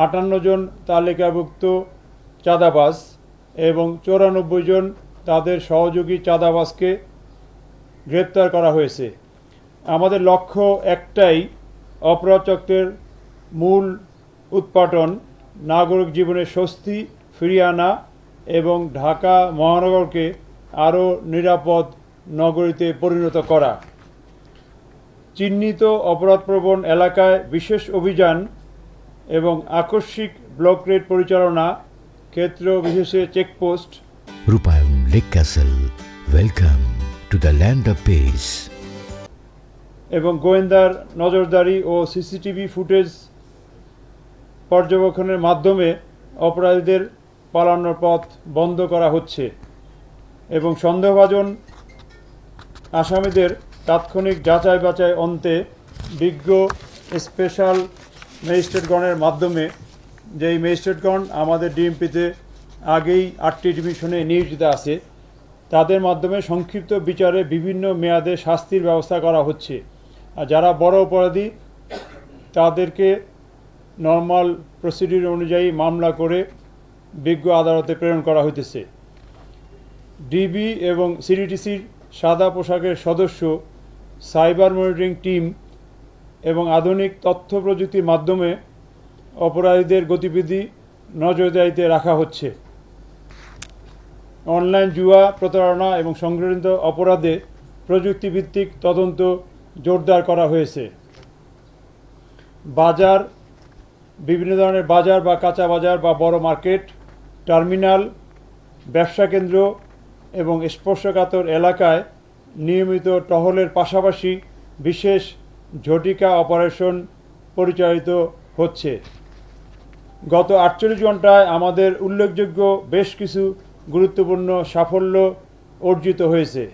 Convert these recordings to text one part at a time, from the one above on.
58 জন তালিকাভুক্ত চাঁদাবাজ এবং 94 জন তাদের সহযোগী চাঁদাবাজকে গ্রেপ্তার করা হয়েছে। আমাদের লক্ষ্য একটাই, অপরাধ চক্রের মূল উৎপাটন, নাগরিক জীবনে স্বস্তি ফিরিয়ে আনা এবং ঢাকা মহানগরকে আরও নিরাপদ নগরীতে পরিণত করা। চিহ্নিত অপরাধপ্রবণ এলাকায় বিশেষ অভিযান এবং আকস্মিক ব্লক রেড পরিচালনা, ক্ষেত্র বিশেষে চেকপোস্ট। রূপায়ণ lake castle, welcome to the land of piece. এবং গোয়েন্দার নজরদারি ও সিসিটিভি ফুটেজ পর্যবেক্ষণের মাধ্যমে অপরাধীদের পালানোর পথ বন্ধ করা হচ্ছে এবং সন্দেহভাজন আসামিদের তাৎক্ষণিক যাচাই বাছাই অন্তে বিজ্ঞ স্পেশাল ম্যাজিস্ট্রেটগণের মাধ্যমে, যেই ম্যাজিস্ট্রেটগণ আমাদের ডিএমপিতে আগেই 8টি ডিভিশনে নিয়োজিত আছে, তাদের মাধ্যমে সংক্ষিপ্ত বিচারে বিভিন্ন মেয়াদে শাস্তির ব্যবস্থা করা হচ্ছে। আর যারা বড় অপরাধী তাদেরকে নর্মাল প্রসিডিউর অনুযায়ী মামলা করে বিজ্ঞ আদালতে প্রেরণ করা হইতেছে। ডিবি এবং সিডিটিসির সাদা পোশাকের সদস্য, সাইবার মনিটরিং টিম এবং আধুনিক তথ্য প্রযুক্তির মাধ্যমে অপরাধীদের গতিবিধি নজরদারিতে রাখা হচ্ছে। অনলাইন জুয়া, প্রতারণা এবং সংগঠিত অপরাধে প্রযুক্তিভিত্তিক তদন্ত জোরদার করা হয়েছে। বাজার, বিভিন্ন ধরনের বাজার বা কাঁচা বাজার বা বড় মার্কেট, টার্মিনাল, ব্যবসা কেন্দ্র এবং স্পর্শকাতর এলাকায় নিয়মিত টহলের পাশাপাশি বিশেষ ঝটিকা অপারেশন পরিচালিত হচ্ছে। গত 48 ঘন্টায় আমাদের উল্লেখযোগ্য বেশ কিছু গুরুত্বপূর্ণ সাফল্য অর্জিত হয়েছে।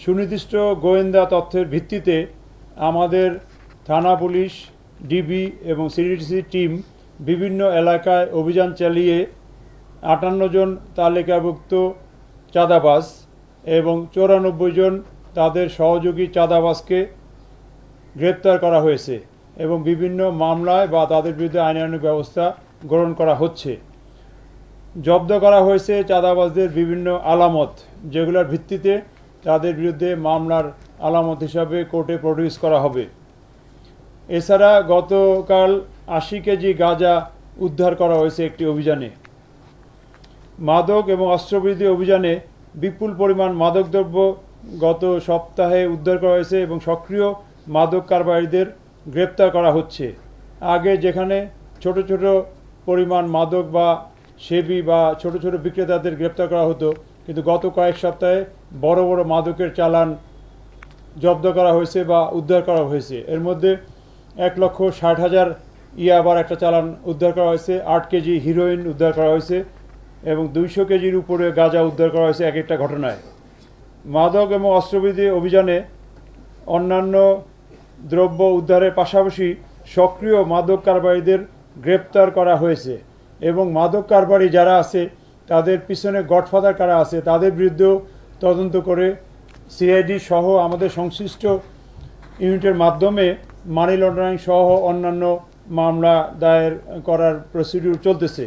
সুনির্দিষ্ট গোয়েন্দা তথ্যের ভিত্তিতে আমাদের থানা পুলিশ, ডিবি এবং সিডিটিসি টিম বিভিন্ন এলাকায় অভিযান চালিয়ে 58 জন তালিকাভুক্ত চাঁদাবাজ এবং 94 জন তাদের সহযোগী চাঁদাবাজকে গ্রেপ্তার করা হয়েছে এবং বিভিন্ন মামলায় বা তাদের বিরুদ্ধে আইনানুগ ব্যবস্থা গ্রহণ করা হচ্ছে। জব্দ করা হয়েছে চাঁদাবাজদের বিভিন্ন আলামত, যেগুলোর ভিত্তিতে তাদের বিরুদ্ধে মামলার আলামত হিসাবে কোর্টে প্রডিউস করা হবে। এছাড়া গতকাল 80 কেজি গাঁজা উদ্ধার করা হয়েছে একটি অভিযানে। মাদক এবং অস্ত্রবিরোধী অভিযানে বিপুল পরিমাণ মাদকদ্রব্য গত সপ্তাহে উদ্ধার করা হয়েছে এবং সক্রিয় মাদক কারবারিদের গ্রেপ্তার করা হচ্ছে। আগে যেখানে ছোট ছোট পরিমাণ মাদক বা সেবী বা ছোট ছোট বিক্রেতাদের গ্রেপ্তার করা হতো, কিন্তু গত কয়েক সপ্তাহে বড় বড় মাদকের চালান জব্দ করা হয়েছে বা উদ্ধার করা হয়েছে। এর মধ্যে 1,60,000 ইয়াবার একটা চালান উদ্ধার করা হয়েছে, 8 কেজি হিরোইন উদ্ধার করা হয়েছে এবং 200 কেজির উপরে গাঁজা উদ্ধার করা হয়েছে এক একটা ঘটনায়। মাদক এবং অস্ত্রবিরোধী অভিযানে অন্যান্য দ্রব্য উদ্ধারের পাশাপাশি সক্রিয় মাদক কারবারিদের গ্রেপ্তার করা হয়েছে এবং মাদক কারবারি যারা আছে তাদের পিছনে গডফাদার কারা আছে তাদের বিরুদ্ধেও তদন্ত করে সিআইডি সহ আমাদের সংশ্লিষ্ট ইউনিটের মাধ্যমে মানি লন্ডারিং সহ অন্যান্য মামলা দায়ের করার প্রসিডিউর চলতেছে।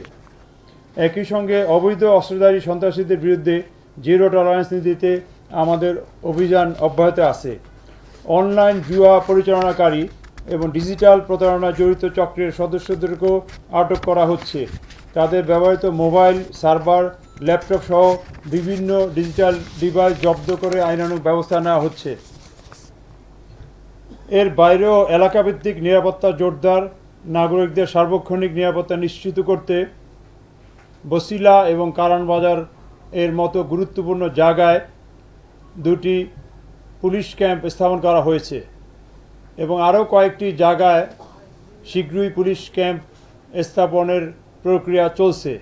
একই সঙ্গে অবৈধ অস্ত্রধারী সন্ত্রাসীদের বিরুদ্ধে জিরো টলারেন্স নীতিতে আমাদের অভিযান অব্যাহত আছে। অনলাইন জুয়া পরিচালনাকারী এবং ডিজিটাল প্রতারণা জড়িত চক্রের সদস্যদেরকেও আটক করা হচ্ছে। তাদের ব্যবহৃত মোবাইল, সার্ভার, ল্যাপটপ সহ বিভিন্ন ডিজিটাল ডিভাইস জব্দ করে আইনানুগ ব্যবস্থা নেওয়া হচ্ছে। এর বাইরেও এলাকাভিত্তিক নিরাপত্তা জোরদার, নাগরিকদের সার্বক্ষণিক নিরাপত্তা নিশ্চিত করতে বসিলা এবং কারণ বাজার এর মতো গুরুত্বপূর্ণ জায়গায় 2টি পুলিশ ক্যাম্প স্থাপন করা হয়েছে এবং আরও কয়েকটি জায়গায় শীঘ্রই পুলিশ ক্যাম্প স্থাপনের প্রক্রিয়া চলছে।